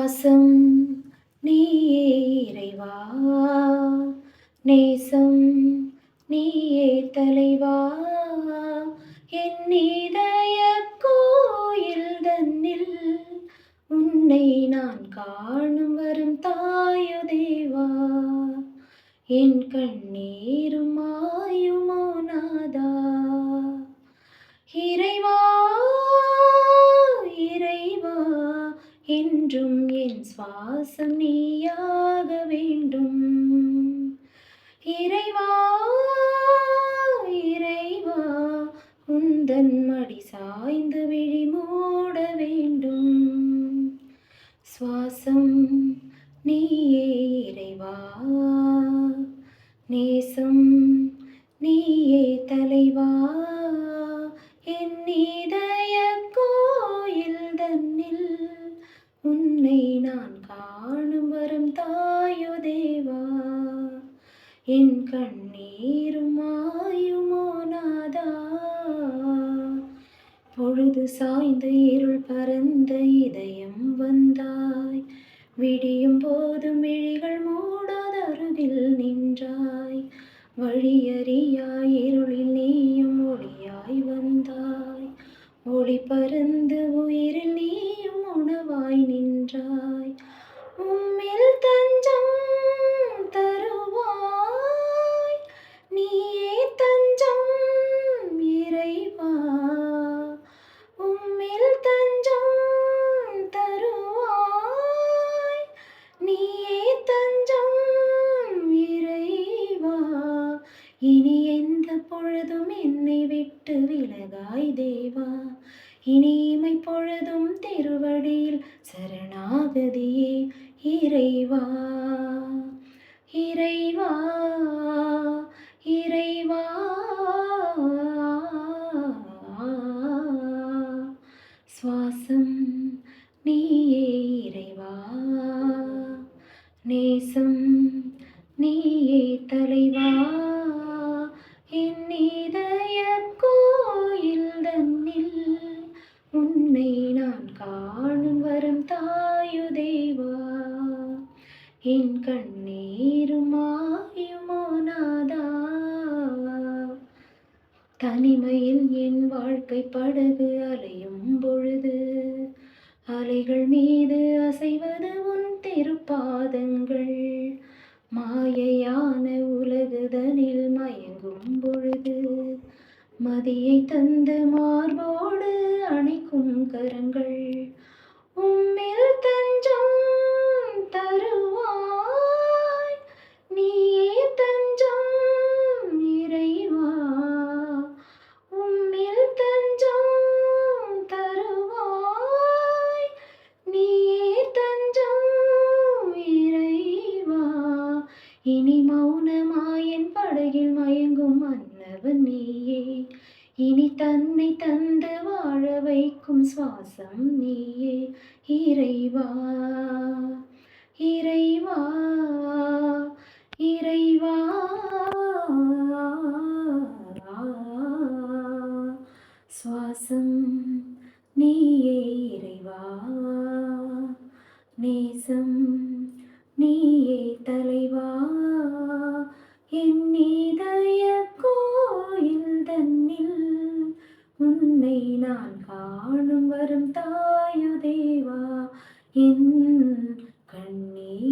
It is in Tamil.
சுவாசம் நீயே இறைவா, நேசம் நீயே தலைவா, என் இதய கோயில் தன்னில் உன்னை நான் காணும் வரும் தாயோ தேவா, என் கண்ணீரும் மாயுமோ நாதா. இறைவா இறைவா என்றும் என் சுவாசம் நீயாக வேண்டும். இறைவா இறைவா உந்தன் மடி சாய்ந்து விழி மூட வேண்டும். சுவாசம் நீயே இறைவா, நேசம் நீயே தலைவா, என் இதய கோயில் தன்னில் உன்னை நான் காணும் வரும் தாயோ தேவா, என் கண்ணீரும் மாயுமோ நாதா. பொழுது சாய்ந்து இருள் பரந்த இதயம் வந்தாய், விடியும் போதும் விழிகள் மூடாத அருகில் நின்றாய். வழியறியாய் இருளில் நீயும் ஒளியாய் வந்தாய், ஒளி பரந்து உயிரில் நீயும் உணவாய் நின்றாய். உம்மில் தஞ்சம் தருவாய், நீயே தஞ்சம் இறைவா. உம்மில் தஞ்சம் தருவாய், நீயே தஞ்சம் இறைவா. இனி எந்த பொழுதும் என்னை விட்டு விலகாய் தேவா, இனி இமை பொழுதும் திருவடியில் சரணாகதியே இறைவா. இறைவா இறைவா சுவாசம் நீயே இறைவா, நேசம் நீயே தலைவா, என் இதய கோயில் தன்னில் உன்னை நான் காணும் வரும் தாயோ தேவா, என் கண்ணீரும் மாயுமோ நாதா. தனிமையில் என் வாழ்க்கை படகு அலையும் பொழுது, அலைகள் மீது அசைவது உன் திருப்பாதங்கள். மாயையான உலகுதனில் மயங்கும் பொழுது, மதியை தந்து மார்போடு அணைக்கும் கரங்கள். உம்மில் தஞ்சம் தருவாய், நீயே தஞ்சம் இறைவா. உம்மில் தஞ்சம் தருவாய், நீயே தஞ்சம் இறைவா. இனி மௌனமாயன் படகில் மயங்கும் மன்னவன் நீயே, இனி தன்னை தந்து வாழ வைக்கும் சுவாசம் நீயே இறைவா. இறைவா இறைவா சுவாசம் நீயே இறைவா, நேசம் நீயே தலைவா, என் இதய கோயில் தன்னில் உன்னை நான் காணும் வரும் தாயோ தேவா, என் கண்ணீர்